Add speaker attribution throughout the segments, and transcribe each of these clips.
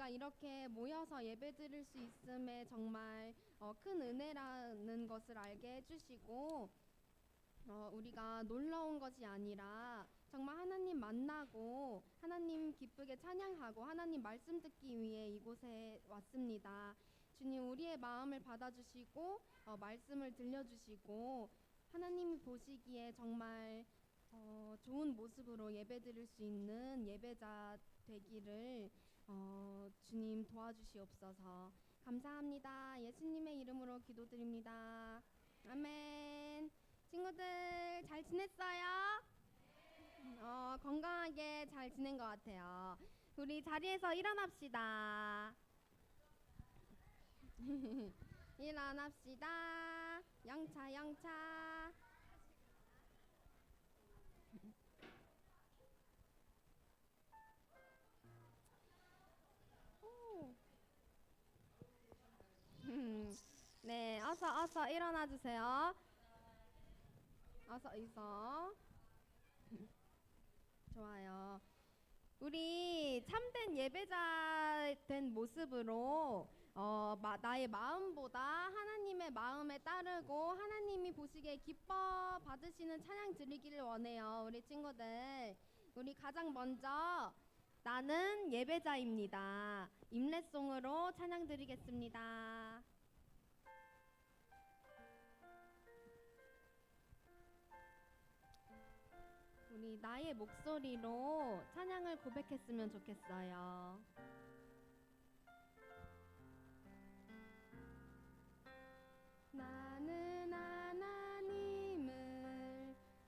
Speaker 1: 우리가 이렇게 모여서 예배드릴 수 있음에 정말 큰 은혜라는 것을 알게 해주시고 우리가 놀러 온 것이 아니라 정말 하나님 만나고 하나님 기쁘게 찬양하고 하나님 말씀 듣기 위해 이곳에 왔습니다. 주님, 우리의 마음을 받아주시고 말씀을 들려주시고 하나님이 보시기에 정말 좋은 모습으로 예배드릴 수 있는 예배자 되기를 주님 도와주시옵소서. 감사합니다. 예수님의 이름으로 기도드립니다. 아멘. 친구들 잘 지냈어요? 건강하게 잘 지낸 것 같아요. 우리 자리에서 일어납시다. 일어납시다. 영차 영차. 오. 네, 어서 일어나 주세요. 어서. 좋아요. 우리 참된 예배자 된 모습으로 나의 마음보다 하나님의 마음에 따르고 하나님이 보시기에 기뻐 받으시는 찬양 드리기를 원해요. 우리 친구들, 우리 가장 먼저 나는 예배자입니다. 임례송으로 찬양 드리겠습니다. 우리 나의 목소리로 찬양을 고백했으면 좋겠어요. 나는 하나님을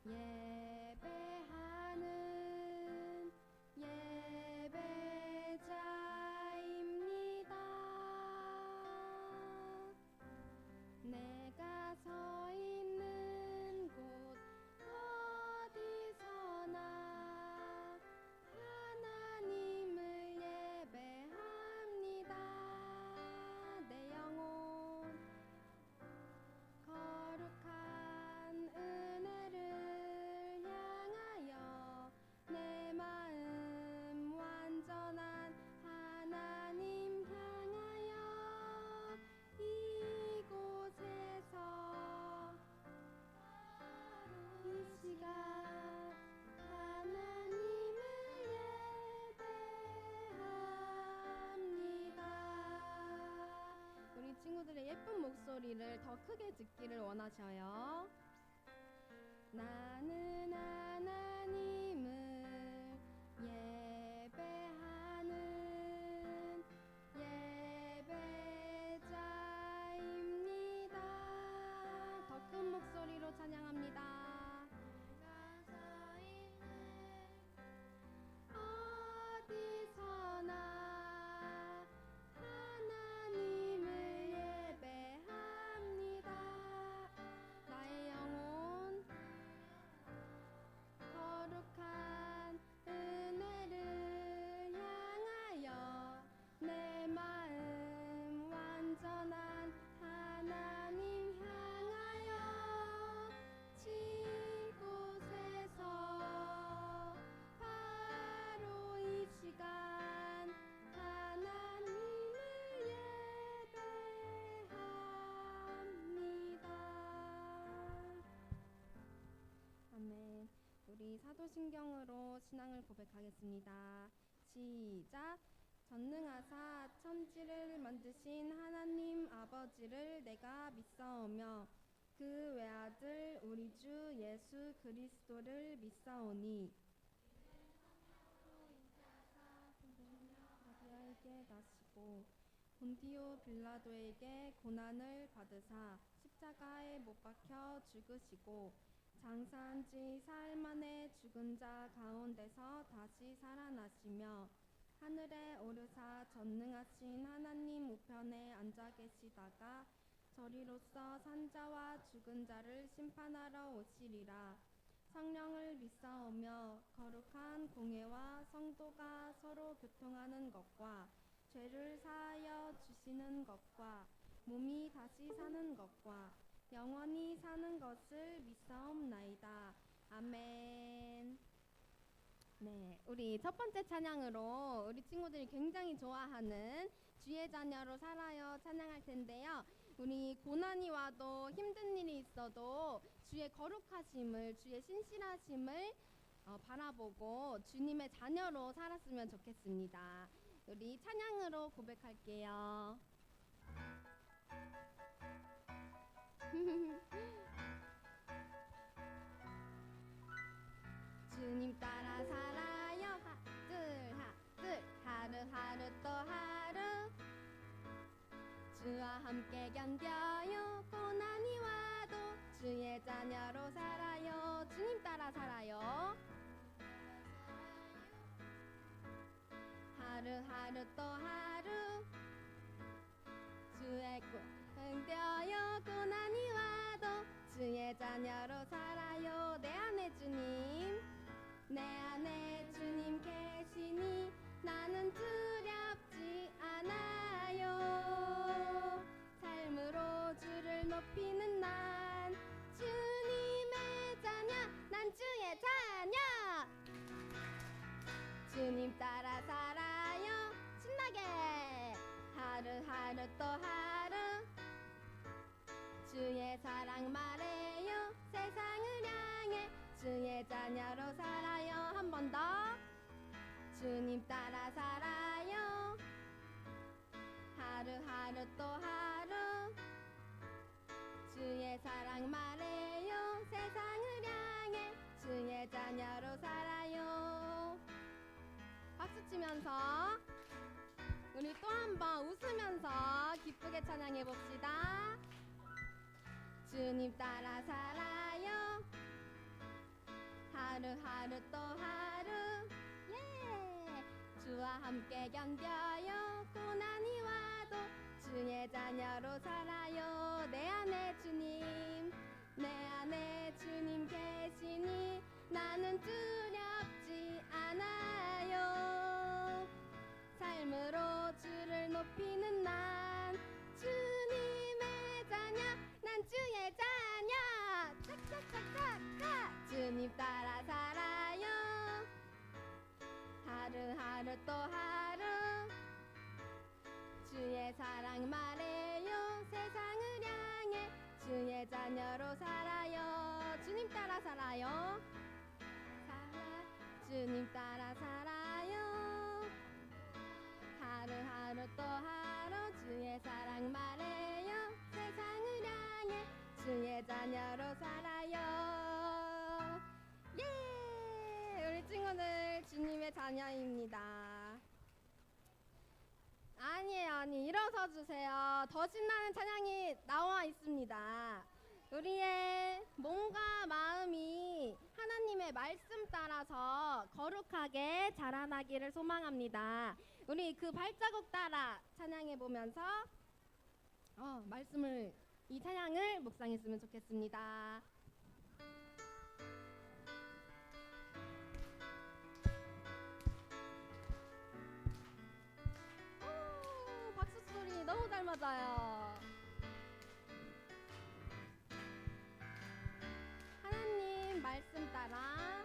Speaker 1: 예배하는 예배자입니다. 내가 서 있는 곳 어디서나 하나님을 예배합니다. 내 영혼 거룩한 은혜를 향하여 내 마음 완전한 하나님 향하여 이곳에서 이 시간 하나님을 예배합니다. 우리 친구들의 예쁜 목소리를 더 크게 듣기를 원하셔요. 나는 하나님을 예배하는 예배자입니다. 더 큰 목소리로 찬양합니다. 어디서나 하나님을 예배합니다. 나의 영혼 거룩한 은혜를 향하여 내 마음 완전한 하나님 향하여 이곳에서 바로 이 시간 하나님을 예배합니다. 아멘. 우리 사도신경으로 신앙을 고백하겠습니다. 시작. 전능하사 천지를 만드신 하나님 아버지를 내가 믿사오며 그 외아들 우리 주 예수 그리스도를 믿사오니 마리아에게 나시고 본디오 빌라도에게 고난을 받으사 십자가에 못 박혀 죽으시고 장사한 지 사흘 만에 죽은 자 가운데서 다시 살아나시며 하늘에 오르사 전능하신 하나님 우편에 앉아 계시다가 저리로서 산자와 죽은 자를 심판하러 오시리라. 성령을 믿사오며 거룩한 공회와 성도가 서로 교통하는 것과 죄를 사하여 주시는 것과 몸이 다시 사는 것과 영원히 사는 것을 믿사옵나이다. 아멘. 네, 우리 첫 번째 찬양으로 우리 친구들이 굉장히 좋아하는 주의 자녀로 살아요 찬양할 텐데요. 우리 고난이 와도 힘든 일이 있어도 주의 거룩하심을, 주의 신실하심을 바라보고 주님의 자녀로 살았으면 좋겠습니다. 우리 찬양으로 고백할게요. 주님 따라 살아요. 둘 하루하루 또 하루 주와 함께 견뎌요. 고난이 와도 주의 자녀로 살아요. 주님 따라 살아요. 하루하루 또 하루 주의 견뎌요. 고난이 와도 주의 자녀로 살아요. 내 안에 주님, 내 안에 주님 계시니 나는 두렵지 않아요. 삶으로 주를 높이는 난 주님의 자녀, 난 주의 자녀. 주님 따라 살아요. 신나게 하루하루 또 하루 주의 사랑 말해요. 세상을 향해 주의 자녀로 살아요. 한 번 더. 주님 따라 살아요. 하루하루 또 하루 주의 사랑 말해요. 세상을 향해 주의 자녀로 살아요. 박수 치면서 우리 또 한 번 웃으면서 기쁘게 찬양해 봅시다. 주님 따라 살아요. 하루하루 또 하루 주와 함께 견뎌요. 고난이 와도 주의 자녀로 살아요. 내 안에 주님, 내 안에 주님 계시니 나는 두렵지 않아요. 삶으로 주를 높이는 난 주님의 자녀, 난 주의 자녀. 짝짝짝짝짝. 주님 따라 살아요. 하루하루 또 하루 주의 사랑 말해요. 세상을 향해 주의 자녀로 살아요. 주님 따라 살아요. 주님 따라 살아요. 하루하루 또 하루 주의 사랑 말해요. 세상을 향해 주의 자녀로 살아요. 예! 우리 친구들 주님의 자녀입니다. 아니 일어서 주세요. 더 신나는 찬양이 나와 있습니다. 우리의 몸과 마음이 하나님의 말씀 따라서 거룩하게 자라나기를 소망합니다. 우리 그 발자국 따라 찬양해 보면서 이 찬양을 묵상했으면 좋겠습니다. 박수 소리 너무 잘 맞아요. 하나님 말씀 따라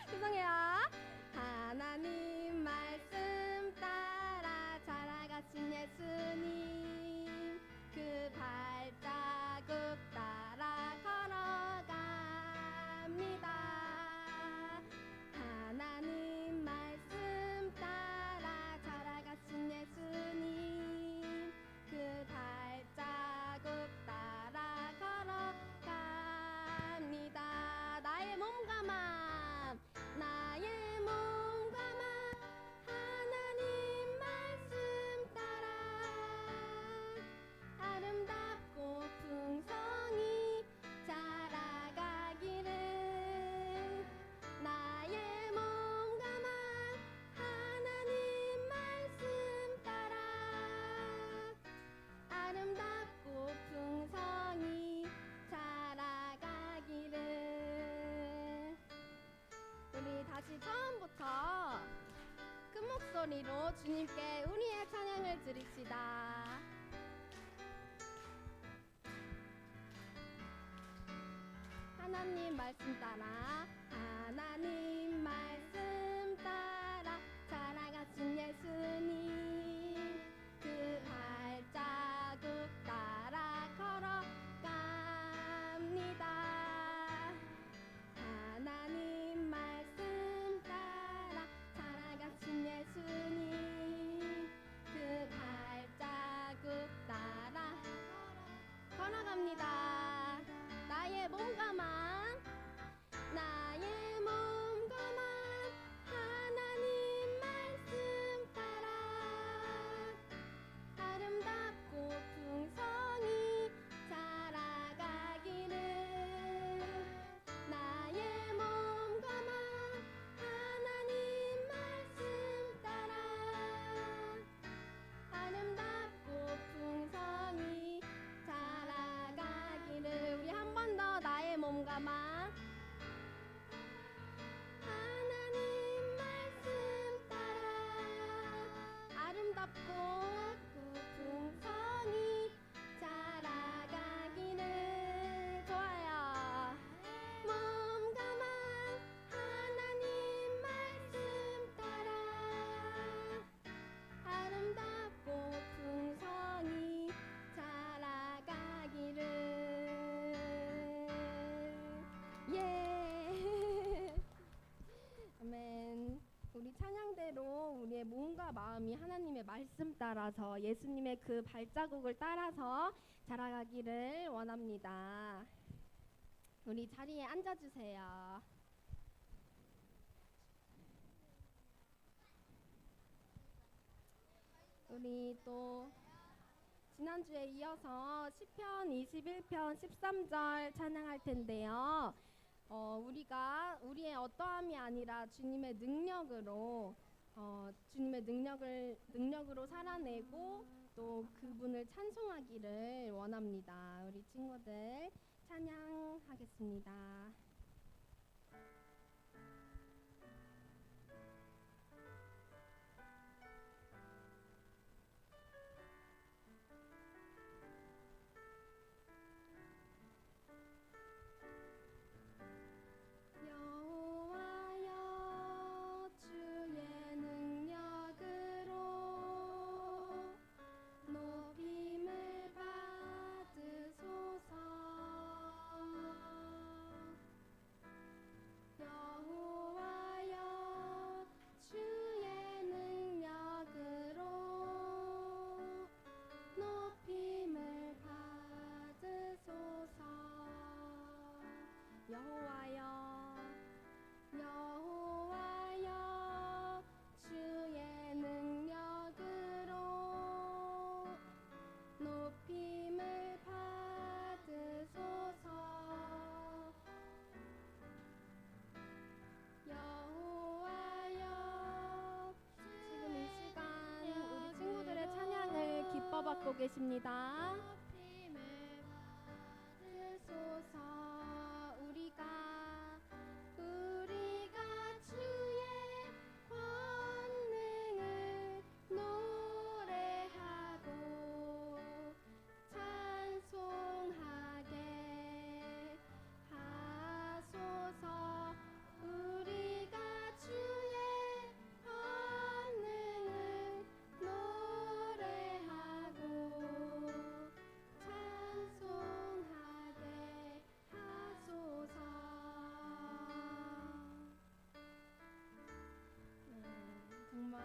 Speaker 1: 죄송해요. 하나님 말씀 따라 자라가신 예수님 그 발자국 따라 걸어갑니다. 하나님 말씀 따라 자라가신 예수님 그 발자국 따라 걸어갑니다. 나의 몸과 마음 나의 몸과 마음 하나님 말씀 따라 아름답고 풍성히 자라가기를 나의 몸과 마음 하나님 말씀 따라 아름답고 풍성히 자라가기를. 우리 다시 처음부터 큰 목소리로 주님께 우리의 찬양을 드립시다. 하나님 말씀 따라 하나님 말씀 따라 살아가신 예수님 그 발자국 따라 걸어갑니다. 하나님 말씀 따라 살아가신 예수님 그 발자국 따라 걸어갑니다. 나의 몸과 마음 나의 몸과 마음 하나님 말씀 따라 아름답고 풍성히 자라가기를 나의 몸과 마음 하나님 말씀 따라 아름답고 풍성히 자라가기를 우리 한 번 더 나의 몸과 마음 하나님 말씀 따라 아름답고 풍성히 자라가기를 좋아요. 몸과 마음 하나님 말씀 따라 아름답고 풍성히 자라가기를 예 아멘. 우리 찬양대로 우리의 몸과 마음이 하나님의 말씀 따라서 예수님의 그 발자국을 따라서 자라가기를 원합니다. 우리 자리에 앉아주세요. 우리 또 지난주에 이어서 시편 21편 13절 찬양할 텐데요. 우리가 우리의 어떠함이 아니라 주님의 능력으로 능력으로 살아내고 또 그분을 찬송하기를 원합니다. 우리 친구들 찬양하겠습니다. 여호와여 주의 능력으로 높임을 받으소서. 여호와여 주의 능력으로 높임을 받으소서. 여호와여 주의 능력으로 높임을 받으소서. 여호와여 지금 이 시간 우리 친구들의 찬양을 기뻐 받고 계십니다. 높임을 받으소서. 우리가 주의 권능을 노래하고 찬송하게 하소서. 우리가 주의 권능을 노래하고 찬송하게 하소서. 정말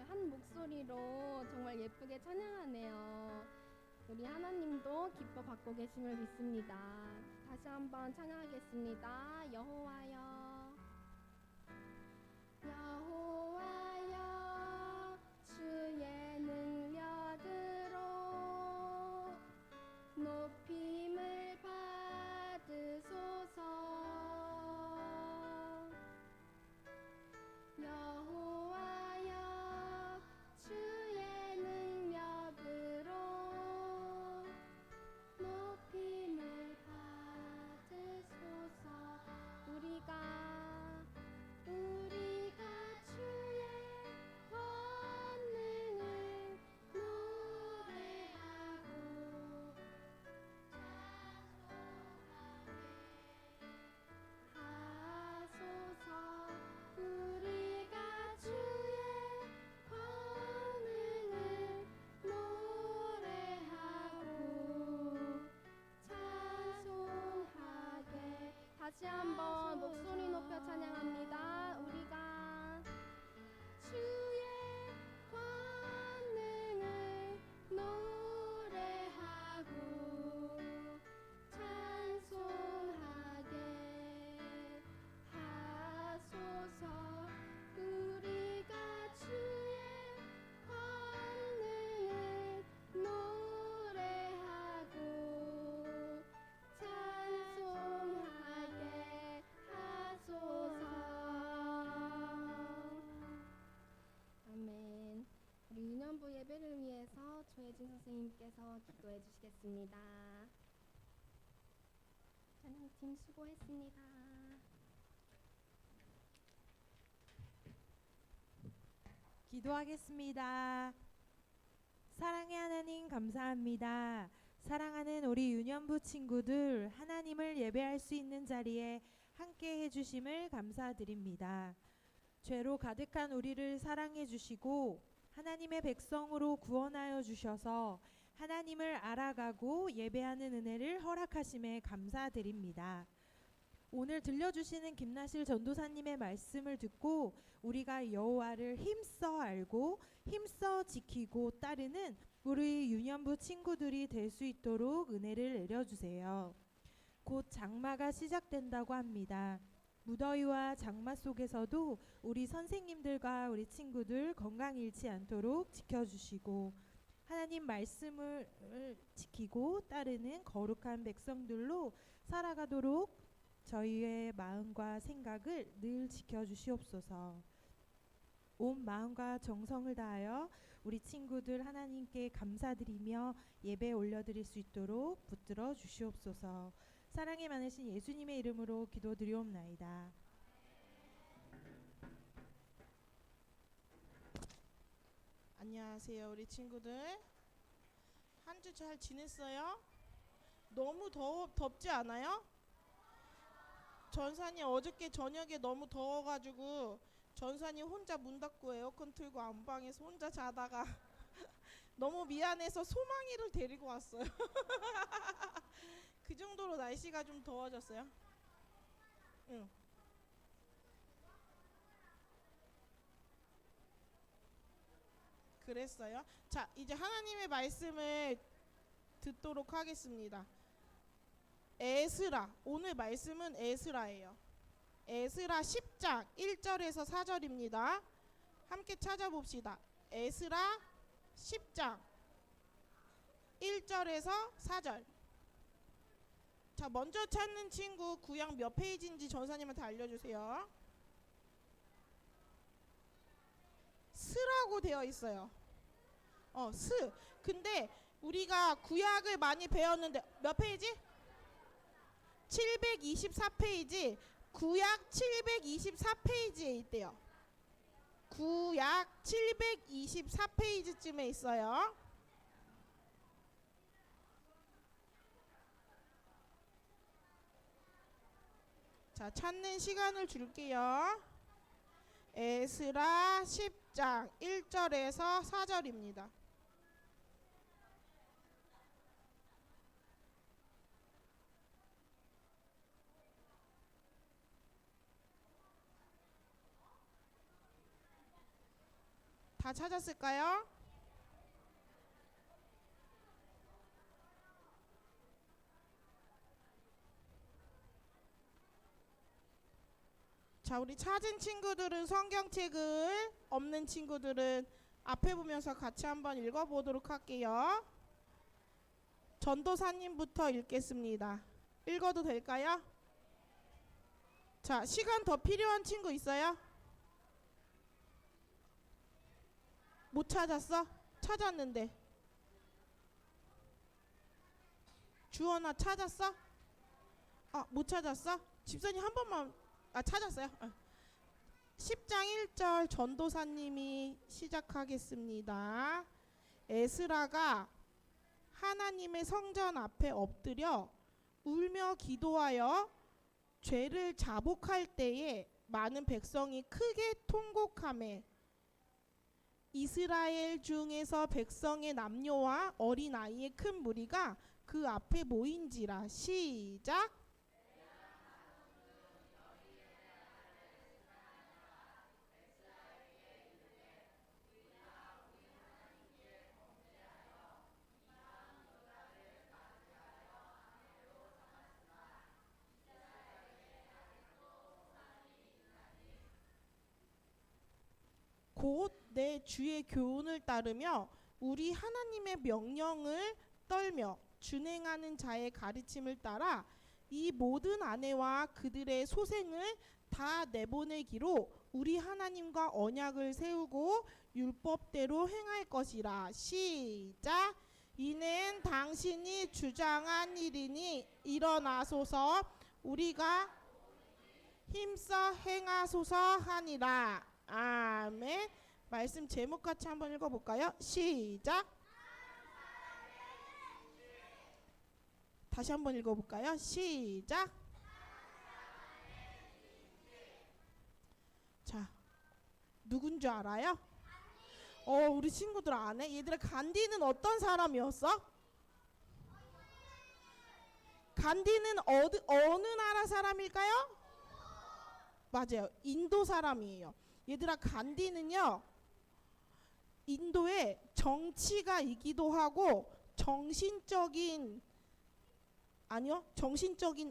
Speaker 1: 한 목소리로 정말 예쁘게 찬양하네요. 우리 하나님도 기뻐 받고 계심을 믿습니다. 다시 한번 찬양하겠습니다. 여호와여 여호와여 주의 능력으로 높임을 받으소서. 여호와여 주의 능력으로 높임을 받으소서. 우리가 찬양팀께서 기도해 주시겠습니다. 찬양팀 수고했습니다.
Speaker 2: 기도하겠습니다. 사랑의 하나님 감사합니다. 사랑하는 우리 유년부 친구들 하나님을 예배할 수 있는 자리에 함께 해주심을 감사드립니다. 죄로 가득한 우리를 사랑해 주시고 하나님의 백성으로 구원하여 주셔서 하나님을 알아가고 예배하는 은혜를 허락하심에 감사드립니다. 오늘 들려주시는 김나실 전도사님의 말씀을 듣고 우리가 여호와를 힘써 알고 힘써 지키고 따르는 우리 유년부 친구들이 될 수 있도록 은혜를 내려주세요. 곧 장마가 시작된다고 합니다. 무더위와 장마 속에서도 우리 선생님들과 우리 친구들 건강 잃지 않도록 지켜주시고 하나님 말씀을 지키고 따르는 거룩한 백성들로 살아가도록 저희의 마음과 생각을 늘 지켜주시옵소서. 온 마음과 정성을 다하여 우리 친구들 하나님께 감사드리며 예배 올려드릴 수 있도록 붙들어 주시옵소서. 사랑이 많으신 예수님의 이름으로 기도드리옵나이다.
Speaker 3: 안녕하세요 우리 친구들. 한 주 잘 지냈어요? 너무 덥지 않아요? 전산이 어저께 저녁에 너무 더워가지고 전산이 혼자 문 닫고 에어컨 틀고 안방에서 혼자 자다가 너무 미안해서 소망이를 데리고 왔어요. 그 정도로 날씨가 좀 더워졌어요. 응. 그랬어요. 자, 이제 하나님의 말씀을 듣도록 하겠습니다. 에스라, 오늘 말씀은 에스라예요. 에스라 10장 1절에서 4절입니다. 함께 찾아봅시다. 에스라 10장 1절에서 4절. 자, 먼저 찾는 친구 구약 몇 페이지인지 전사님한테 알려주세요. 스라고 되어 있어요. 스. 근데 우리가 구약을 많이 배웠는데 몇 페이지? 724페이지. 구약 724페이지에 있대요. 구약 724페이지쯤에 있어요. 자, 찾는 시간을 줄게요. 에스라 10장 1절에서 4절입니다. 다 찾았을까요? 자, 우리 찾은 친구들은 성경책을, 없는 친구들은 앞에 보면서 같이 한번 읽어보도록 할게요. 전도사님부터 읽겠습니다. 읽어도 될까요? 자, 시간 더 필요한 친구 있어요? 못 찾았어? 찾았는데. 주원아 찾았어? 못 찾았어? 집사님 한 번만. 찾았어요? 10장 1절 전도사님이 시작하겠습니다. 에스라가 하나님의 성전 앞에 엎드려 울며 기도하여 죄를 자복할 때에 많은 백성이 크게 통곡하매 이스라엘 중에서 백성의 남녀와 어린아이의 큰 무리가 그 앞에 모인지라. 시작. 곧 내 주의 교훈을 따르며 우리 하나님의 명령을 떨며 준행하는 자의 가르침을 따라 이 모든 아내와 그들의 소생을 다 내보내기로 우리 하나님과 언약을 세우고 율법대로 행할 것이라. 시작. 이는 당신이 주장한 일이니 일어나소서 우리가 힘써 행하소서 하니라. 아멘. 말씀 제목 같이 한번 읽어볼까요? 시작. 다시 한번 읽어볼까요? 시작. 자, 누군 줄 알아요? 우리 친구들 아네? 얘들아, 간디는 어떤 사람이었어? 간디는 어느 나라 사람일까요? 맞아요. 인도 사람이에요. 얘들아, 간디는요, 인도의 정치가이기도 하고 정신적인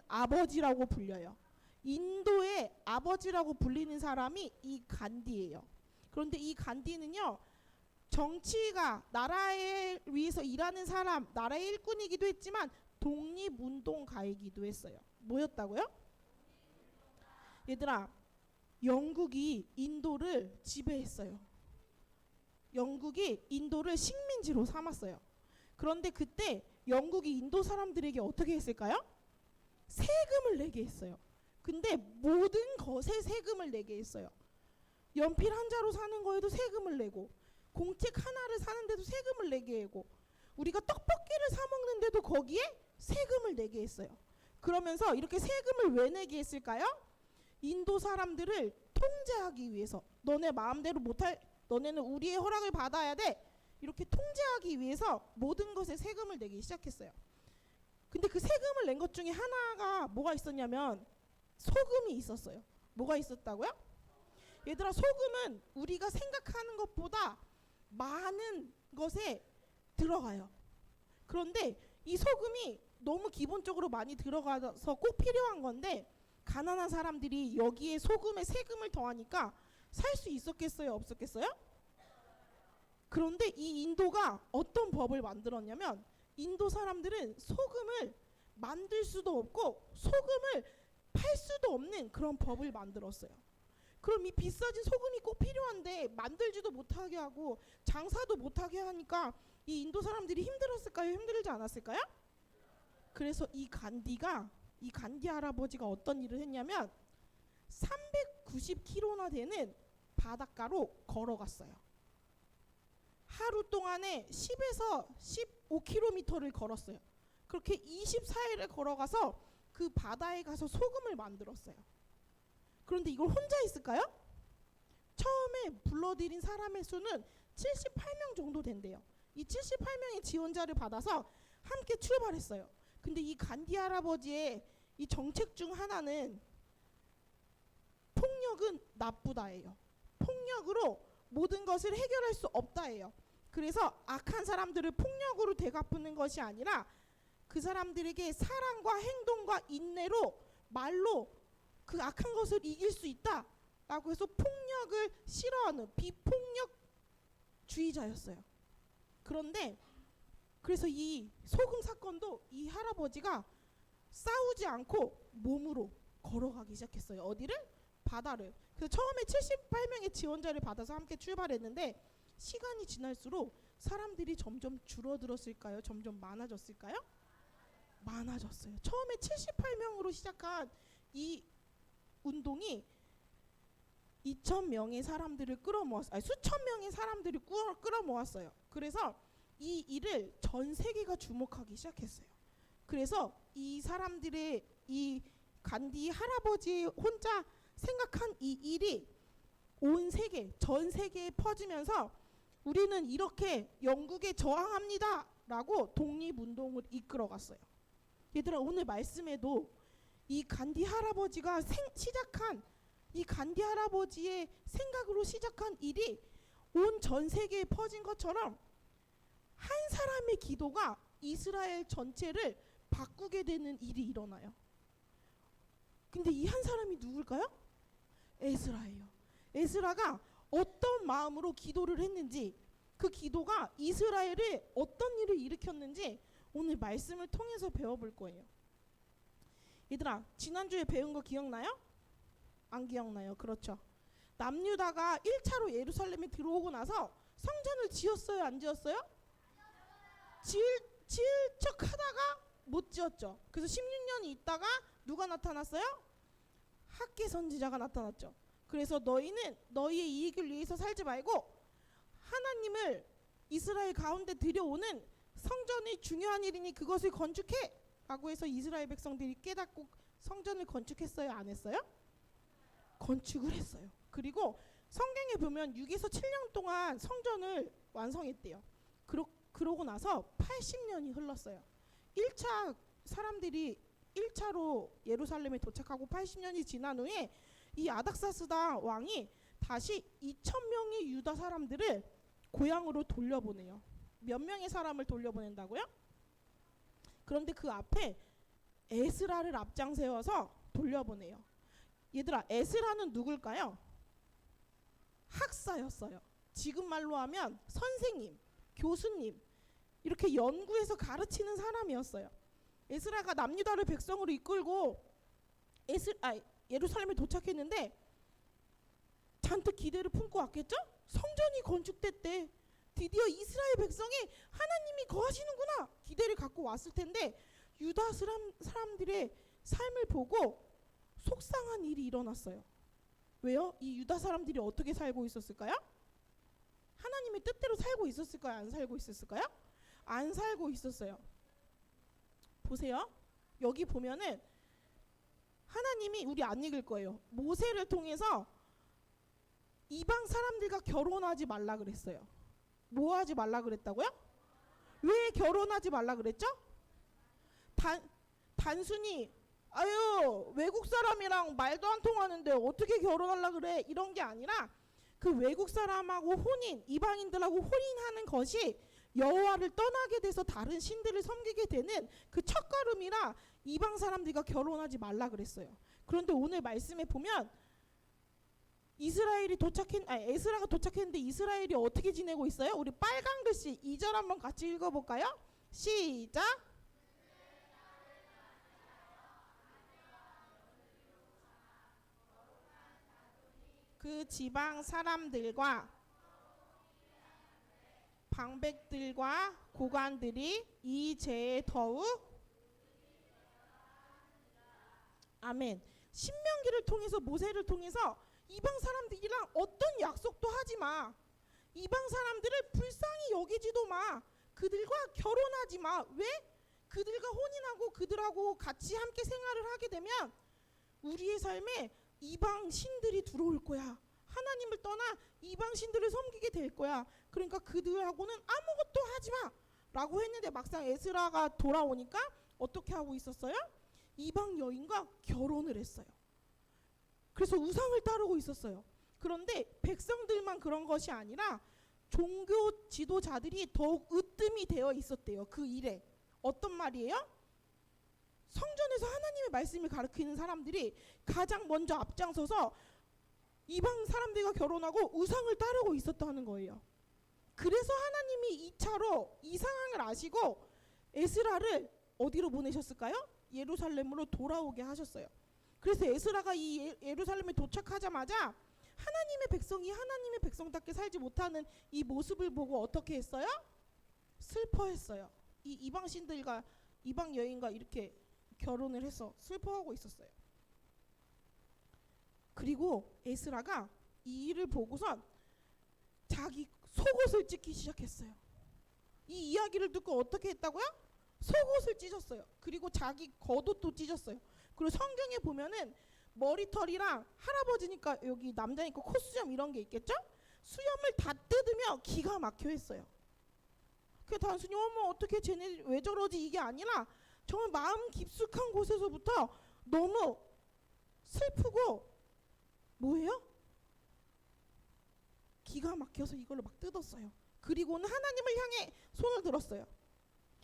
Speaker 3: 아버지라고 불려요. 인도의 아버지라고 불리는 사람이 이 간디예요. 그런데 이 간디는요, 정치가 나라에 위해서 일하는 사람, 나라의 일꾼이기도 했지만 독립운동가이기도 했어요. 뭐였다고요? 얘들아, 영국이 인도를 지배했어요. 영국이 인도를 식민지로 삼았어요. 그런데 그때 영국이 인도 사람들에게 어떻게 했을까요? 세금을 내게 했어요. 근데 모든 것에 세금을 내게 했어요. 연필 한 자로 사는 거에도 세금을 내고, 공책 하나를 사는데도 세금을 내게 하고, 우리가 떡볶이를 사 먹는데도 거기에 세금을 내게 했어요. 그러면서 이렇게 세금을 왜 내게 했을까요? 인도 사람들을 통제하기 위해서. 너네 마음대로 못할, 너네는 우리의 허락을 받아야 돼. 이렇게 통제하기 위해서 모든 것에 세금을 내기 시작했어요. 근데 그 세금을 낸 것 중에 하나가 뭐가 있었냐면 소금이 있었어요. 뭐가 있었다고요? 얘들아, 소금은 우리가 생각하는 것보다 많은 것에 들어가요. 그런데 이 소금이 너무 기본적으로 많이 들어가서 꼭 필요한 건데, 가난한 사람들이 여기에 소금에 세금을 더하니까 살 수 있었겠어요? 없었겠어요? 그런데 이 인도가 어떤 법을 만들었냐면, 인도 사람들은 소금을 만들 수도 없고 소금을 팔 수도 없는 그런 법을 만들었어요. 그럼 이 비싸진 소금이 꼭 필요한데 만들지도 못하게 하고 장사도 못하게 하니까 이 인도 사람들이 힘들었을까요? 힘들지 않았을까요? 그래서 이 간디 할아버지가 어떤 일을 했냐면 390km나 되는 바닷가로 걸어갔어요. 하루 동안에 10에서 15km를 걸었어요. 그렇게 24일을 걸어가서 그 바다에 가서 소금을 만들었어요. 그런데 이걸 혼자 했을까요? 처음에 불러들인 사람의 수는 78명 정도 된대요. 이 78명의 지원자를 받아서 함께 출발했어요. 근데 이 간디 할아버지의 이 정책 중 하나는 폭력은 나쁘다예요. 폭력으로 모든 것을 해결할 수 없다예요. 그래서 악한 사람들을 폭력으로 되갚는 것이 아니라 그 사람들에게 사랑과 행동과 인내로, 말로 그 악한 것을 이길 수 있다라고 해서 폭력을 싫어하는 비폭력주의자였어요. 그런데 그래서 이 소금 사건도 이 할아버지가 싸우지 않고 몸으로 걸어가기 시작했어요. 어디를? 바다를. 그래서 처음에 78명의 지원자를 받아서 함께 출발했는데 시간이 지날수록 사람들이 점점 줄어들었을까요? 점점 많아졌을까요? 많아졌어요. 처음에 78명으로 시작한 이 운동이 2,000명의 사람들을 수천 명의 사람들을 끌어모았어요. 그래서 이 일을 전 세계가 주목하기 시작했어요. 그래서 이 사람들의, 이 간디 할아버지 혼자 생각한 이 일이 온 세계, 전 세계에 퍼지면서 우리는 이렇게 영국에 저항합니다 라고 독립운동을 이끌어갔어요. 얘들아, 오늘 말씀에도 이 간디 할아버지가 시작한, 이 간디 할아버지의 생각으로 시작한 일이 온 전 세계에 퍼진 것처럼 한 사람의 기도가 이스라엘 전체를 바꾸게 되는 일이 일어나요. 근데 이 한 사람이 누굴까요? 에스라예요. 에스라가 어떤 마음으로 기도를 했는지, 그 기도가 이스라엘에 어떤 일을 일으켰는지 오늘 말씀을 통해서 배워볼 거예요. 얘들아, 지난주에 배운 거 기억나요? 안 기억나요? 그렇죠. 남유다가 1차로 예루살렘에 들어오고 나서 성전을 지었어요? 안 지었어요? 지을 척 하다가 못 지었죠. 그래서 16년이 있다가 누가 나타났어요? 학개 선지자가 나타났죠. 그래서 너희는 너희의 이익을 위해서 살지 말고 하나님을 이스라엘 가운데 들여오는 성전이 중요한 일이니 그것을 건축해 라고 해서 이스라엘 백성들이 깨닫고 성전을 건축했어요? 안 했어요? 건축을 했어요. 그리고 성경에 보면 6에서 7년 동안 성전을 완성했대요. 그러고 나서 80년이 흘렀어요. 1차 사람들이 1차로 예루살렘에 도착하고 80년이 지난 후에 이 아닥사스다 왕이 다시 2,000명의 유다 사람들을 고향으로 돌려보내요. 몇 명의 사람을 돌려보낸다고요? 그런데 그 앞에 에스라를 앞장 세워서 돌려보내요. 얘들아, 에스라는 누굴까요? 학사였어요. 지금 말로 하면 선생님, 교수님, 이렇게 연구해서 가르치는 사람이었어요. 에스라가 남유다를 백성으로 이끌고 예루살렘에 도착했는데 잔뜩 기대를 품고 왔겠죠? 성전이 건축됐대. 드디어 이스라엘 백성이 하나님이 거하시는구나 기대를 갖고 왔을 텐데 유다 사람들의 삶을 보고 속상한 일이 일어났어요. 왜요? 이 유다 사람들이 어떻게 살고 있었을까요? 하나님의 뜻대로 살고 있었을까요? 안 살고 있었을까요? 안 살고 있었어요. 보세요. 여기 보면은 하나님이, 우리 안 읽을 거예요, 모세를 통해서 이방 사람들과 결혼하지 말라 그랬어요. 뭐 하지 말라 그랬다고요? 왜 결혼하지 말라 그랬죠? 단순히 아유 외국 사람이랑 말도 안 통하는데 어떻게 결혼하려 그래 이런 게 아니라 그 외국 사람하고 이방인들하고 혼인하는 것이 여호와를 떠나게 돼서 다른 신들을 섬기게 되는 그 첫걸음이라 이방 사람들과 결혼하지 말라 그랬어요. 그런데 오늘 말씀에 보면 에스라가 도착했는데 이스라엘이 어떻게 지내고 있어요? 우리 빨간 글씨 2절 한번 같이 읽어볼까요? 시작. 그 지방 사람들과 방백들과 고관들이 이 죄에 더욱 아멘. 신명기를 통해서 모세를 통해서 이방 사람들이랑 어떤 약속도 하지 마. 이방 사람들을 불쌍히 여기지도 마. 그들과 결혼하지 마. 왜? 그들과 혼인하고 그들하고 같이 함께 생활을 하게 되면 우리의 삶에 이방 신들이 들어올 거야. 하나님을 떠나 이방 신들을 섬기게 될 거야. 그러니까 그들하고는 아무것도 하지 마 라고 했는데 막상 에스라가 돌아오니까 어떻게 하고 있었어요? 이방 여인과 결혼을 했어요. 그래서 우상을 따르고 있었어요. 그런데 백성들만 그런 것이 아니라 종교 지도자들이 더욱 으뜸이 되어 있었대요. 그 일에. 어떤 말이에요? 성전에서 하나님의 말씀을 가르치는 사람들이 가장 먼저 앞장서서 이방 사람들과 결혼하고 우상을 따르고 있었다는 거예요. 그래서 하나님이 2차로 이 상황을 아시고 에스라를 어디로 보내셨을까요? 예루살렘으로 돌아오게 하셨어요. 그래서 에스라가 이 예루살렘에 도착하자마자 하나님의 백성이 하나님의 백성답게 살지 못하는 이 모습을 보고 어떻게 했어요? 슬퍼했어요. 이 이방 신들과 이방 여인과 이렇게 결혼을 해서 슬퍼하고 있었어요. 그리고 에스라가 이 일을 보고선 자기 속옷을 찢기 시작했어요. 이 이야기를 듣고 어떻게 했다고요? 속옷을 찢었어요. 그리고 자기 겉옷도 찢었어요. 그리고 성경에 보면은 머리털이랑 할아버지니까 여기 남자니까 콧수염 이런 게 있겠죠? 수염을 다 뜯으며 기가 막혀 했어요. 그 단순히 어머 어떻게 쟤네 왜 저러지 이게 아니라 정말 마음 깊숙한 곳에서부터 너무 슬프고 뭐예요? 기가 막혀서 이걸로 막 뜯었어요. 그리고는 하나님을 향해 손을 들었어요.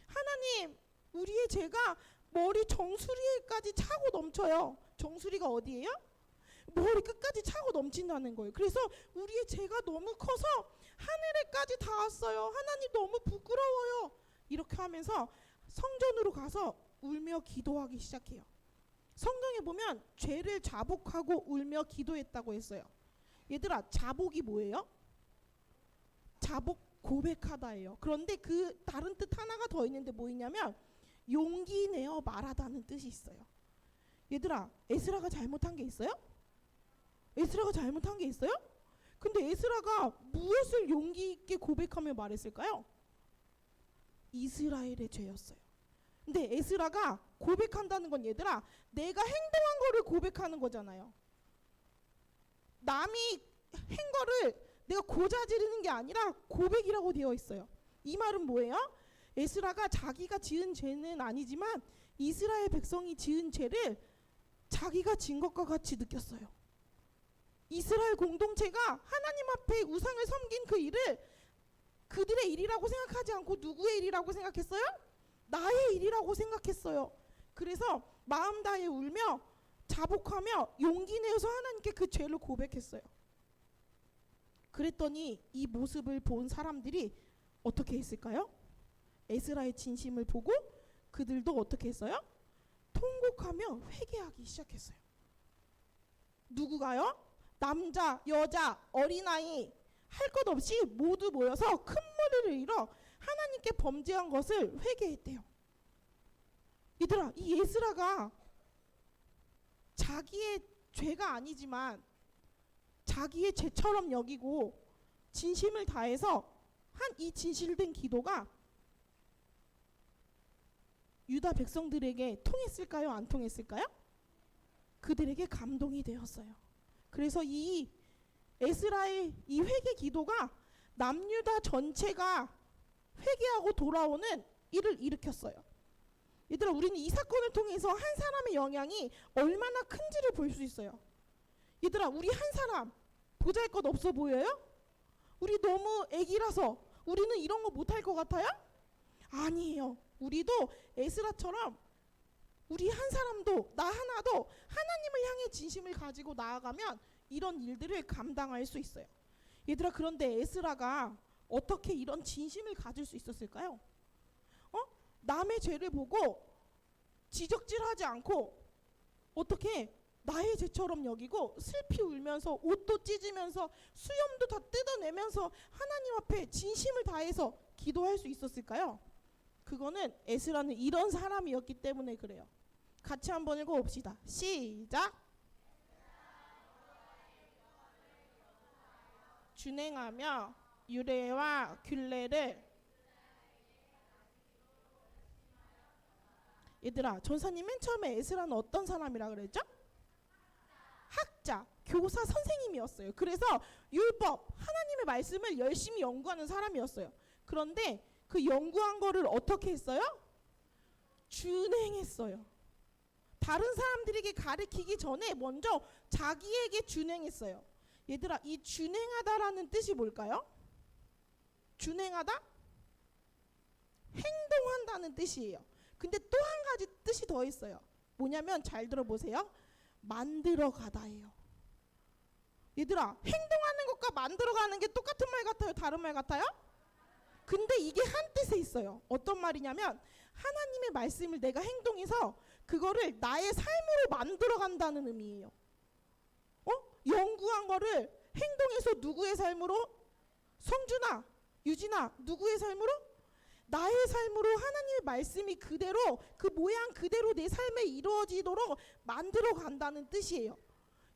Speaker 3: 하나님, 우리의 죄가 머리 정수리까지 차고 넘쳐요. 정수리가 어디예요? 머리 끝까지 차고 넘친다는 거예요. 그래서 우리의 죄가 너무 커서 하늘에까지 닿았어요. 하나님 너무 부끄러워요. 이렇게 하면서 성전으로 가서 울며 기도하기 시작해요. 성경에 보면 죄를 자복하고 울며 기도했다고 했어요. 얘들아, 자복이 뭐예요? 고백하다예요. 그런데 그 다른 뜻 하나가 더 있는데 뭐 있냐면 용기 내어 말하다는 뜻이 있어요. 얘들아, 에스라가 잘못한 게 있어요? 에스라가 잘못한 게 있어요? 근데 에스라가 무엇을 용기 있게 고백하며 말했을까요? 이스라엘의 죄였어요. 근데 에스라가 고백한다는 건 얘들아, 내가 행동한 거를 고백하는 거잖아요. 남이 한 거를 내가 고자지르는 게 아니라 고백이라고 되어 있어요. 이 말은 뭐예요? 에스라가 자기가 지은 죄는 아니지만 이스라엘 백성이 지은 죄를 자기가 진 것과 같이 느꼈어요. 이스라엘 공동체가 하나님 앞에 우상을 섬긴 그 일을 그들의 일이라고 생각하지 않고 누구의 일이라고 생각했어요? 나의 일이라고 생각했어요. 그래서 마음 다해 울며 자복하며 용기 내어서 하나님께 그 죄를 고백했어요. 그랬더니 이 모습을 본 사람들이 어떻게 했을까요? 에스라의 진심을 보고 그들도 어떻게 했어요? 통곡하며 회개하기 시작했어요. 누구가요? 남자, 여자, 어린아이 할 것 없이 모두 모여서 큰 무리를 이뤄 하나님께 범죄한 것을 회개했대요. 얘들아, 이 에스라가 자기의 죄가 아니지만 자기의 죄처럼 여기고 진심을 다해서 한 이 진실된 기도가 유다 백성들에게 통했을까요? 안 통했을까요? 그들에게 감동이 되었어요. 그래서 이 에스라의 이 회개 기도가 남유다 전체가 회개하고 돌아오는 일을 일으켰어요. 얘들아, 우리는 이 사건을 통해서 한 사람의 영향이 얼마나 큰지를 볼 수 있어요. 얘들아, 우리 한 사람 보잘것 없어 보여요? 우리 너무 애기라서 우리는 이런 거 못할 것 같아요? 아니에요. 우리도 에스라처럼 우리 한 사람도 나 하나도 하나님을 향해 진심을 가지고 나아가면 이런 일들을 감당할 수 있어요. 얘들아, 그런데 에스라가 어떻게 이런 진심을 가질 수 있었을까요? 남의 죄를 보고 지적질하지 않고 어떻게 나의 죄처럼 여기고 슬피 울면서 옷도 찢으면서 수염도 다 뜯어내면서 하나님 앞에 진심을 다해서 기도할 수 있었을까요? 그거는 에스라는 이런 사람이었기 때문에 그래요. 같이 한번 읽어봅시다. 시작. 준행하며 유레와 귤레를. 얘들아, 전사님 맨 처음에 에스라는 어떤 사람이라 그랬죠? 학자, 교사, 선생님이었어요. 그래서 율법, 하나님의 말씀을 열심히 연구하는 사람이었어요. 그런데 그 연구한 거를 어떻게 했어요? 준행했어요. 다른 사람들에게 가르치기 전에 먼저 자기에게 준행했어요. 얘들아, 이 준행하다라는 뜻이 뭘까요? 준행하다? 행동한다는 뜻이에요. 근데 또 한 가지 뜻이 더 있어요. 뭐냐면 잘 들어보세요. 만들어가다예요. 얘들아, 행동하는 것과 만들어가는 게 똑같은 말 같아요? 다른 말 같아요? 근데 이게 한 뜻에 있어요. 어떤 말이냐면 하나님의 말씀을 내가 행동해서 그거를 나의 삶으로 만들어간다는 의미예요. 연구한 거를 행동해서 누구의 삶으로? 성준아, 유진아, 누구의 삶으로? 나의 삶으로 하나님의 말씀이 그대로 그 모양 그대로 내 삶에 이루어지도록 만들어 간다는 뜻이에요.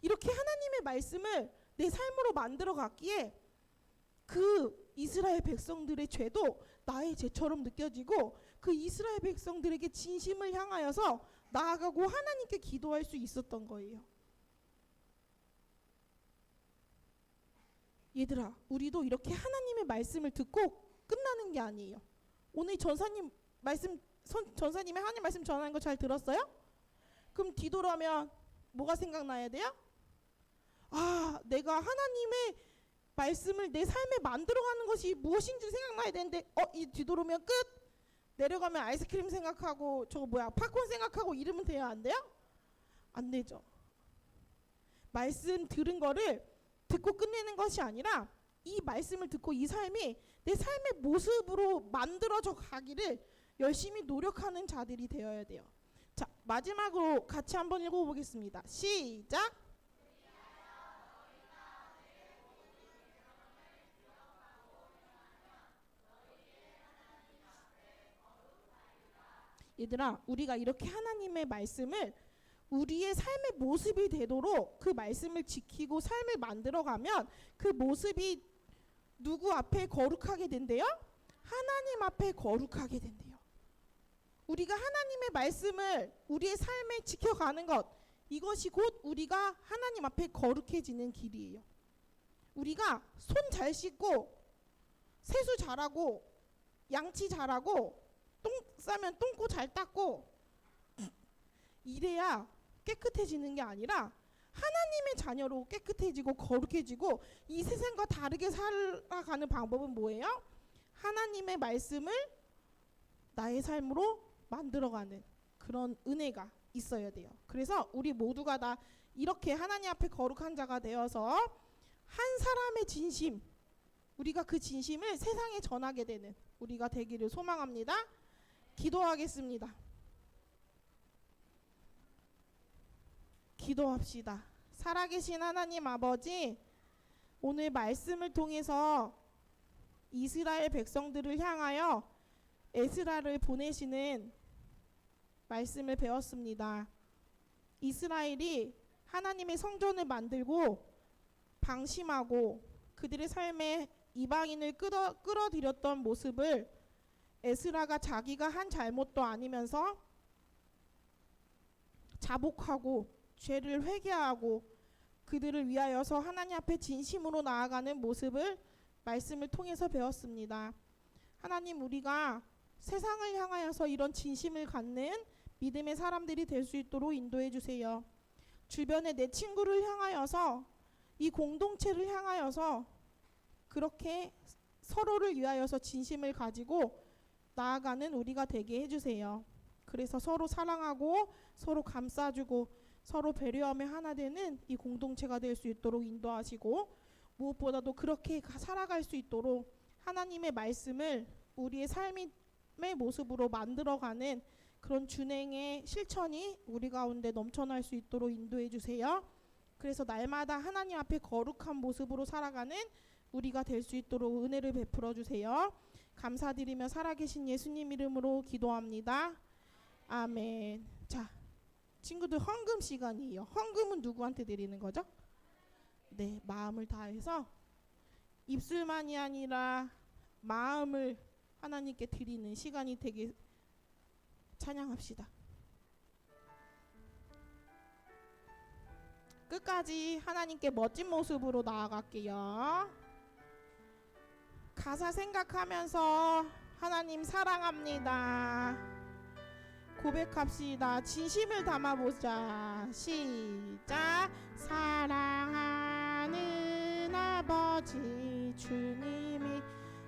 Speaker 3: 이렇게 하나님의 말씀을 내 삶으로 만들어 갔기에 그 이스라엘 백성들의 죄도 나의 죄처럼 느껴지고 그 이스라엘 백성들에게 진심을 향하여서 나아가고 하나님께 기도할 수 있었던 거예요. 얘들아, 우리도 이렇게 하나님의 말씀을 듣고 끝나는 게 아니에요. 오늘 전사님 말씀, 전사님의 하나님 말씀 전하는 거 잘 들었어요? 그럼 뒤돌아면 뭐가 생각나야 돼요? 아, 내가 하나님의 말씀을 내 삶에 만들어가는 것이 무엇인지 생각나야 되는데 이 뒤돌으면 끝! 내려가면 아이스크림 생각하고 저거 뭐야 팝콘 생각하고 이러면 돼요? 안 돼요? 안 되죠. 말씀 들은 거를 듣고 끝내는 것이 아니라 이 말씀을 듣고 이 삶이 내 삶의 모습으로 만들어져 가기를 열심히 노력하는 자들이 되어야 돼요. 자, 마지막으로 같이 한번 읽어보겠습니다. 시작. 얘들아, 우리가 이렇게 하나님의 말씀을 우리의 삶의 모습이 되도록 그 말씀을 지키고 삶을 만들어가면 그 모습이 누구 앞에 거룩하게 된대요? 하나님 앞에 거룩하게 된대요. 우리가 하나님의 말씀을 우리의 삶에 지켜가는 것, 이것이 곧 우리가 하나님 앞에 거룩해지는 길이에요. 우리가 손 잘 씻고 세수 잘하고 양치 잘하고 똥 싸면 똥꼬 잘 닦고 이래야 깨끗해지는 게 아니라 하나님의 자녀로 깨끗해지고 거룩해지고 이 세상과 다르게 살아가는 방법은 뭐예요? 하나님의 말씀을 나의 삶으로 만들어가는 그런 은혜가 있어야 돼요. 그래서 우리 모두가 다 이렇게 하나님 앞에 거룩한 자가 되어서 한 사람의 진심, 우리가 그 진심을 세상에 전하게 되는 우리가 되기를 소망합니다. 기도하겠습니다. 기도합시다. 살아계신 하나님 아버지, 오늘 말씀을 통해서 이스라엘 백성들을 향하여 에스라를 보내시는 말씀을 배웠습니다. 이스라엘이 하나님의 성전을 만들고 방심하고 그들의 삶에 이방인을 끌어들였던 모습을 에스라가 자기가 한 잘못도 아니면서 자복하고 죄를 회개하고 그들을 위하여서 하나님 앞에 진심으로 나아가는 모습을 말씀을 통해서 배웠습니다. 하나님, 우리가 세상을 향하여서 이런 진심을 갖는 믿음의 사람들이 될 수 있도록 인도해 주세요. 주변에 내 친구를 향하여서 이 공동체를 향하여서 그렇게 서로를 위하여서 진심을 가지고 나아가는 우리가 되게 해주세요. 그래서 서로 사랑하고 서로 감싸주고 서로 배려하며 하나 되는 이 공동체가 될 수 있도록 인도하시고 무엇보다도 그렇게 살아갈 수 있도록 하나님의 말씀을 우리의 삶의 모습으로 만들어가는 그런 준행의 실천이 우리 가운데 넘쳐날 수 있도록 인도해 주세요. 그래서 날마다 하나님 앞에 거룩한 모습으로 살아가는 우리가 될 수 있도록 은혜를 베풀어 주세요. 감사드리며 살아계신 예수님 이름으로 기도합니다. 아멘. 자, 친구들, 헌금 시간이에요. 헌금은 누구한테 드리는 거죠? 네, 마음을 다해서 입술만이 아니라 마음을 하나님께 드리는 시간이 되게 찬양합시다. 끝까지 하나님께 멋진 모습으로 나아갈게요. 가사 생각하면서 하나님 사랑합니다 고백합시다. 진심을 담아보자. 시작. 사랑하는 아버지 주님이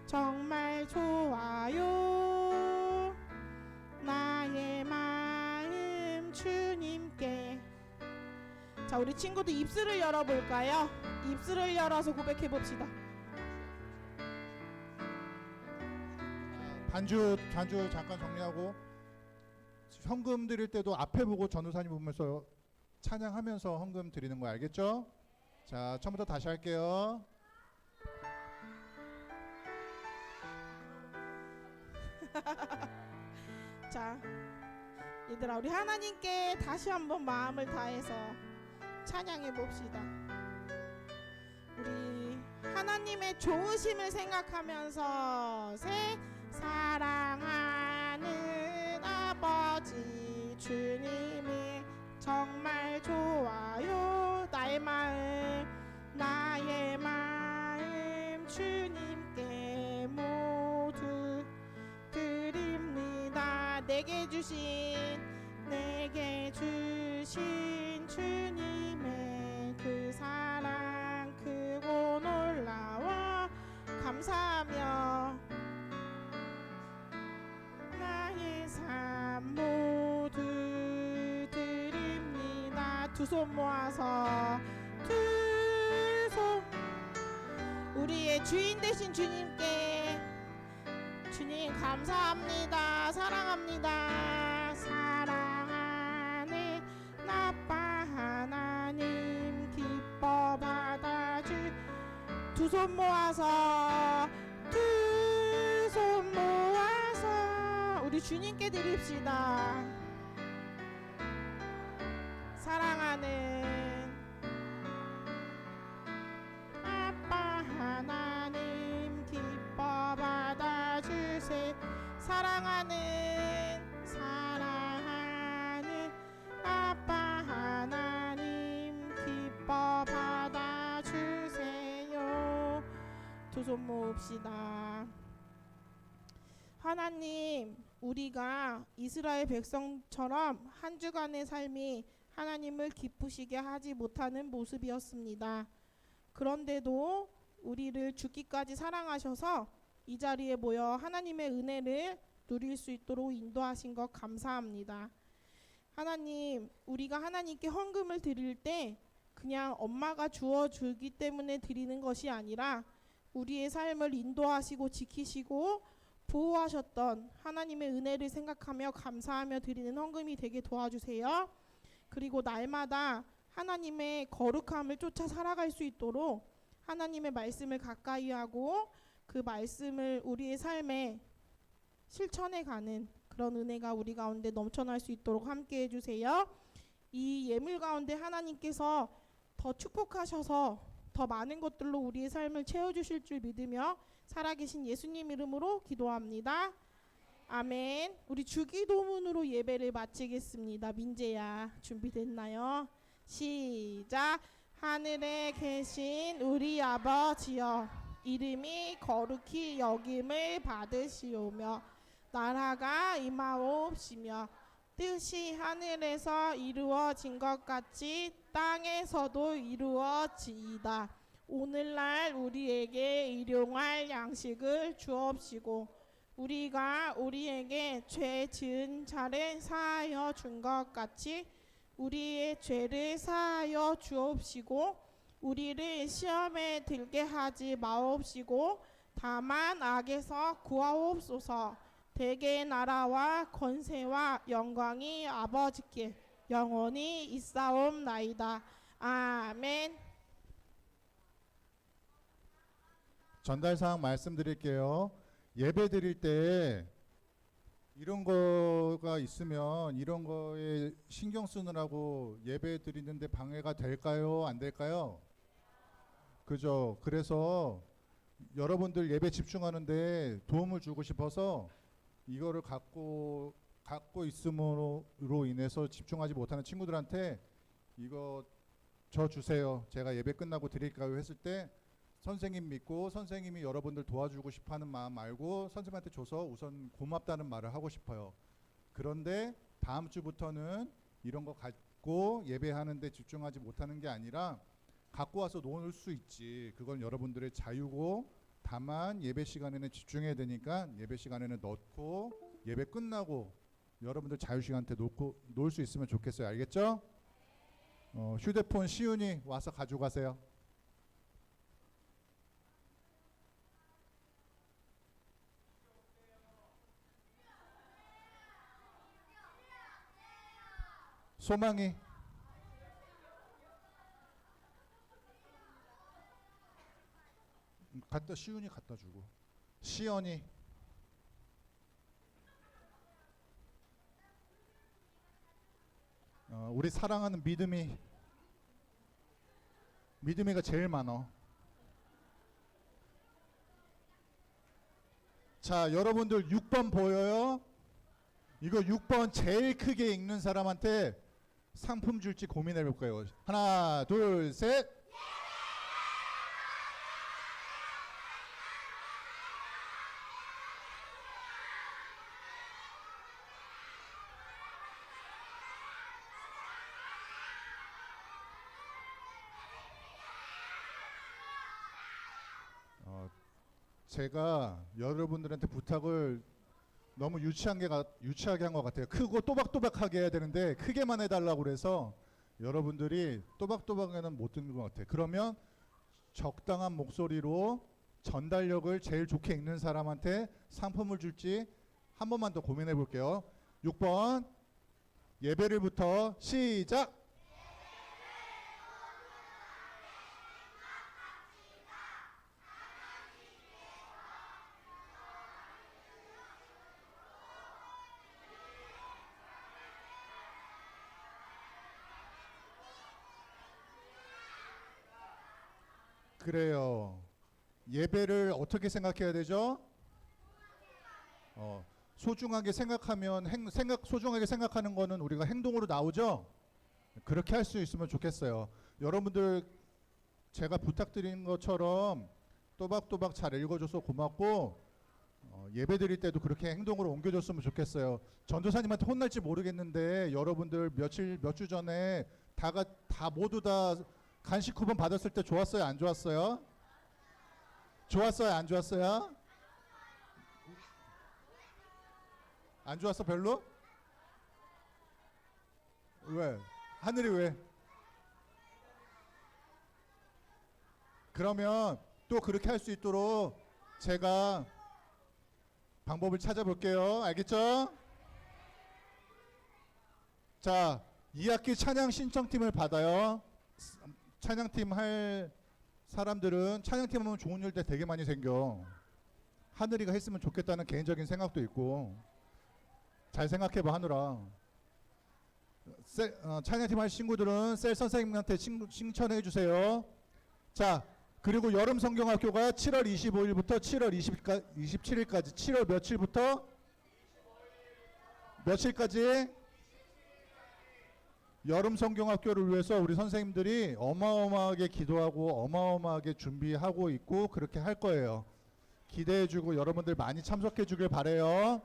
Speaker 3: 정말 좋아요. 나의 마음 주님께. 자, 우리 친구들 입술을 열어볼까요? 입술을 열어서 고백해봅시다.
Speaker 4: 반주 잠깐 정리하고, 헌금 드릴 때도 앞에 보고 전도사님 보면서 찬양하면서 헌금 드리는 거 알겠죠? 자, 처음부터 다시 할게요.
Speaker 3: 자, 얘들아, 우리 하나님께 다시 한번 마음을 다해서 찬양해 봅시다. 우리 하나님의 좋으심을 생각하면서 사랑하는 아버지 주님이 정말 좋아요. 나의 마음 주님께 모두 드립니다. 내게 주신 주님의 그 사랑 크고 놀라워 감사하며 나의 삶 모두 드립니다. 두 손 모아서 우리의 주인 되신 주님께 주님 감사합니다. 사랑합니다. 사랑하는 아빠 하나님 기뻐 받아주. 두 손 모아서 우리 우리 주님께 드립시다. 사랑하는 아빠 하나님 기뻐 받아주세. 사랑하는 아빠 하나님 기뻐 받아주세요. 두 손 모읍시다. 하나님, 우리가 이스라엘 백성처럼 한 주간의 삶이 하나님을 기쁘시게 하지 못하는 모습이었습니다. 그런데도 우리를 죽기까지 사랑하셔서 이 자리에 모여 하나님의 은혜를 누릴 수 있도록 인도하신 것 감사합니다. 하나님, 우리가 하나님께 헌금을 드릴 때 그냥 엄마가 주어주기 때문에 드리는 것이 아니라 우리의 삶을 인도하시고 지키시고 보호하셨던 하나님의 은혜를 생각하며 감사하며 드리는 헌금이 되게 도와주세요. 그리고 날마다 하나님의 거룩함을 쫓아 살아갈 수 있도록 하나님의 말씀을 가까이 하고 그 말씀을 우리의 삶에 실천해가는 그런 은혜가 우리 가운데 넘쳐날 수 있도록 함께 해주세요. 이 예물 가운데 하나님께서 더 축복하셔서 더 많은 것들로 우리의 삶을 채워주실 줄 믿으며 살아계신 예수님 이름으로 기도합니다. 아멘. 우리 주기도문으로 예배를 마치겠습니다. 민재야, 준비됐나요? 시작. 하늘에 계신 우리 아버지여, 이름이 거룩히 여김을 받으시오며 나라가 임하옵시며 뜻이 하늘에서 이루어진 것 같이 땅에서도 이루어지이다. 오늘날 우리에게 일용할 양식을 주옵시고 우리가 우리에게 죄 지은 자를 사하여 준 것 같이 우리의 죄를 사하여 주옵시고 우리를 시험에 들게 하지 마옵시고 다만 악에서 구하옵소서. 대개의 나라와 권세와 영광이 아버지께 영원히 있사옵나이다. 아멘.
Speaker 4: 전달사항 말씀드릴게요. 예배 드릴 때 이런 거가 있으면 이런 거에 신경 쓰느라고 예배 드리는데 방해가 될까요? 안 될까요? 그죠? 그래서 여러분들 예배 집중하는데 도움을 주고 싶어서 이거를 갖고 있음으로 인해서 집중하지 못하는 친구들한테 이거 저 주세요. 제가 예배 끝나고 드릴까요? 했을 때 선생님 믿고 선생님이 여러분들 도와주고 싶어하는 마음 말고 선생님한테 줘서 우선 고맙다는 말을 하고 싶어요. 그런데 다음 주부터는 이런 거 갖고 예배하는데 집중하지 못하는 게 아니라 갖고 와서 놓을 수 있지. 그건 여러분들의 자유고 다만 예배 시간에는 집중해야 되니까 예배 시간에는 넣고 예배 끝나고 여러분들 자유 시간 때 놓고 놓을 수 있으면 좋겠어요. 알겠죠? 휴대폰 시윤이 와서 가져가세요. 소망이 시윤이 갖다 주고 시연이 우리 사랑하는 믿음이가 제일 많어. 자, 여러분들 6번 보여요? 이거 6번 제일 크게 읽는 사람한테 상품 줄지 고민해 볼 거예요. 하나, 둘, 셋. 제가 여러분들한테 부탁을 너무 유치하게 한 것 같아요. 크고 또박또박하게 해야 되는데 크게만 해달라고 그래서 여러분들이 또박또박에는 못 듣는 것 같아요. 그러면 적당한 목소리로 전달력을 제일 좋게 읽는 사람한테 상품을 줄지 한 번만 더 고민해 볼게요. 6번 예배를부터 시작. 그래요. 예배를 어떻게 생각해야 되죠? 소중하게 생각하면 소중하게 생각하는 거는 우리가 행동으로 나오죠. 그렇게 할 수 있으면 좋겠어요. 여러분들 제가 부탁드린 것처럼 또박또박 잘 읽어줘서 고맙고 예배 드릴 때도 그렇게 행동으로 옮겨줬으면 좋겠어요. 전도사님한테 혼날지 모르겠는데 여러분들 몇 주 전에 다 모두 다 간식 쿠폰 받았을 때 좋았어요? 안 좋았어요? 좋았어요? 안 좋았어요? 안 좋았어 별로? 왜? 하늘이 왜? 그러면 또 그렇게 할 수 있도록 제가 방법을 찾아볼게요. 알겠죠? 자, 2학기 찬양 신청팀을 받아요. 찬양팀 할 사람들은 찬양팀 하면 좋은 일들 되게 많이 생겨. 하늘이가 했으면 좋겠다는 개인적인 생각도 있고. 잘 생각해봐 하늘아. 찬양팀 할 친구들은 셀 선생님한테 신청해 주세요. 자, 그리고 여름 성경학교가 7월 25일부터 7월 27일까지 7월 며칠부터 며칠까지 여름 성경학교를 위해서 우리 선생님들이 어마어마하게 기도하고 어마어마하게 준비하고 있고 그렇게 할 거예요. 기대해주고 여러분들 많이 참석해주길 바래요.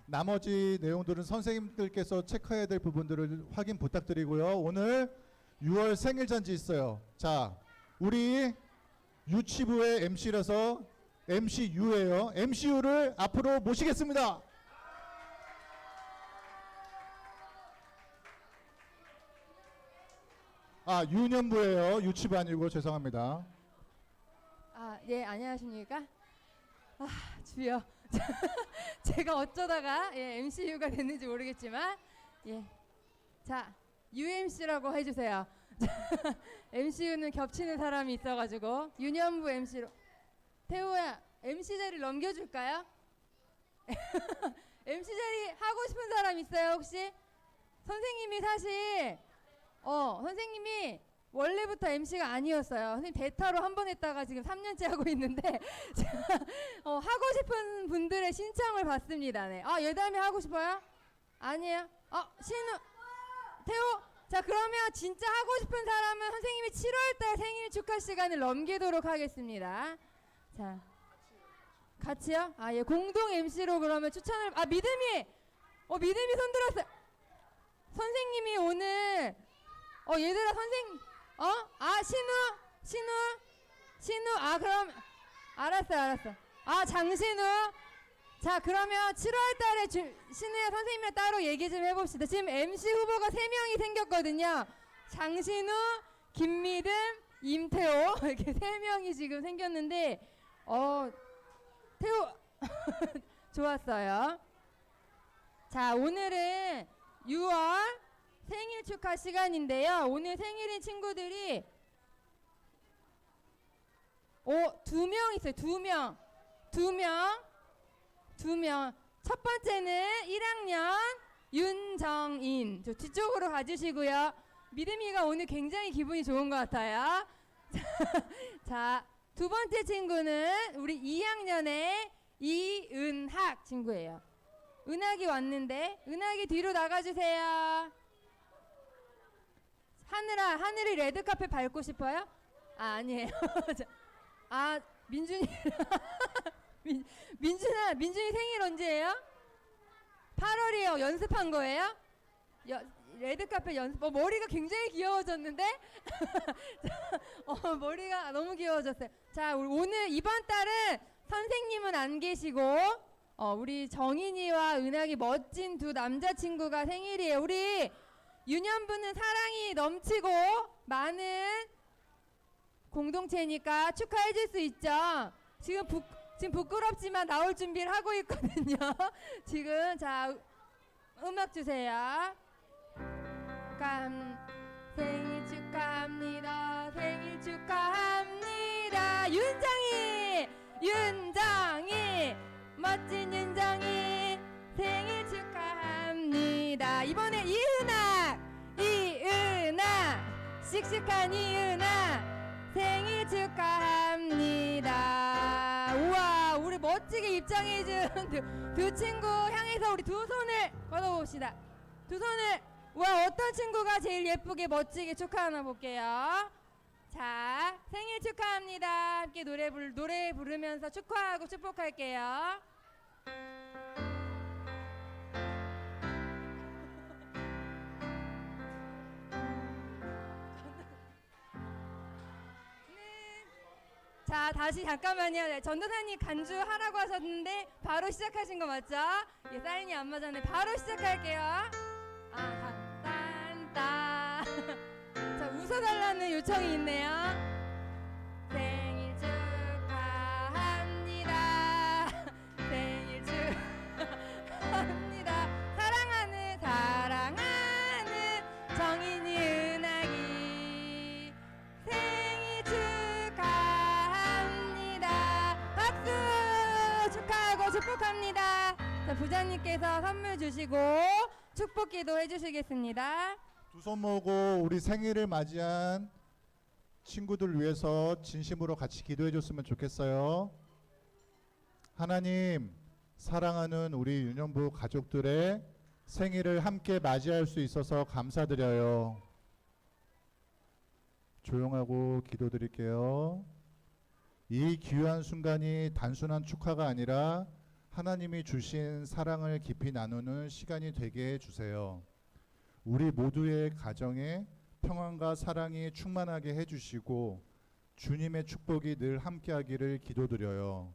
Speaker 4: 나머지 내용들은 선생님들께서 체크해야 될 부분들을 확인 부탁드리고요. 오늘 6월 생일잔치 있어요. 자, 우리 유치부의 MC라서 MCU예요. MCU를 앞으로 모시겠습니다. 유년부예요. 유치부 아니고 죄송합니다.
Speaker 5: 예, 안녕하십니까? 주여. 제가 어쩌다가 MCU가 됐는지 모르겠지만 자, UMC라고 해주세요. MCU는 겹치는 사람이 있어가지고 유년부 MC로. 태호야, MC 자리를 넘겨줄까요? MC 자리 하고 싶은 사람 있어요 혹시? 선생님이 사실 선생님이 원래부터 MC가 아니었어요. 선생님 대타로 한 번 했다가 지금 3년째 하고 있는데 하고 싶은 분들의 신청을 받습니다. 네. 예담이 하고 싶어요? 아니에요? 신우, 태호. 자, 그러면 진짜 하고 싶은 사람은 선생님이 7월달 생일 축하 시간을 넘기도록 하겠습니다. 자, 같이요? 예, 공동 MC로 그러면 추천을. 믿음이 손 들었어요. 선생님이 오늘 얘들아 신우 그럼 알았어. 장신우. 자, 그러면 7월 달에 신우야 선생님이랑 따로 얘기 좀 해봅시다. 지금 MC 후보가 3명이 생겼거든요. 장신우, 김미듬, 임태호 이렇게 3명이 지금 생겼는데 태호 좋았어요. 자, 오늘은 6월 생일 축하 시간인데요. 오늘 생일인 친구들이 2명 있어요. 2명. 첫 번째는 1학년 윤정인. 저 뒤쪽으로 가주시고요. 믿음이가 오늘 굉장히 기분이 좋은 것 같아요. 자, 두 번째 친구는 우리 2학년의 이은학 친구예요. 은학이 왔는데 은학이 뒤로 나가주세요. 하늘이 레드카펫 밟고 싶어요? 아니에요. 민준이 민준이 생일 언제예요? 8월이요. 연습한 거예요? 레드카펫 연습. 머리가 굉장히 귀여워졌는데? 머리가 너무 귀여워졌어요. 자, 오늘 이번 달은 선생님은 안 계시고 우리 정인이와 은학이 멋진 두 남자친구가 생일이에요. 우리 유년부는 사랑이 넘치고 많은 공동체니까 축하해 줄 수 있죠. 지금 부끄럽지만 나올 준비를 하고 있거든요. 지금 자, 음악 주세요. 생일 축하합니다. 생일 축하합니다. 윤정이 멋진 윤정이 생일 축하합니다. 이번에 이은아 씩씩한 이은아 생일 축하합니다. 우와, 우리 멋지게 입장해준 두 친구 향해서 우리 두 손을 걷어봅시다. 두 손을. 와, 어떤 친구가 제일 예쁘게 멋지게 축하하나 볼게요. 자, 생일 축하합니다. 함께 노래 부르면서 축하하고 축복할게요. 자, 다시 잠깐만요. 네, 전도사님 간주하라고 하셨는데 바로 시작하신 거 맞죠? 예, 사인이 안 맞았네. 바로 시작할게요. 딴딴. 자, 웃어달라는 요청이 있네요. 생일 축하합니다. 생일 축하합니다. 사랑하는 정인이 은하기 생일 축하합니다. 박수 축하하고 축복합니다. 자, 부장님께서 선물 주시고 축복기도 해주시겠습니다.
Speaker 4: 두 손 모으고 우리 생일을 맞이한 친구들 위해서 진심으로 같이 기도해 줬으면 좋겠어요. 하나님, 사랑하는 우리 유년부 가족들의 생일을 함께 맞이할 수 있어서 감사드려요. 조용하고 기도드릴게요. 이 귀한 순간이 단순한 축하가 아니라 하나님이 주신 사랑을 깊이 나누는 시간이 되게 해주세요. 우리 모두의 가정에 평안과 사랑이 충만하게 해주시고 주님의 축복이 늘 함께하기를 기도드려요.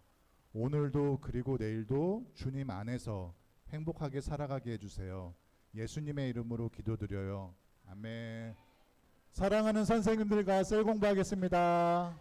Speaker 4: 오늘도 그리고 내일도 주님 안에서 행복하게 살아가게 해주세요. 예수님의 이름으로 기도드려요. 아멘. 사랑하는 선생님들과 셀 공부하겠습니다.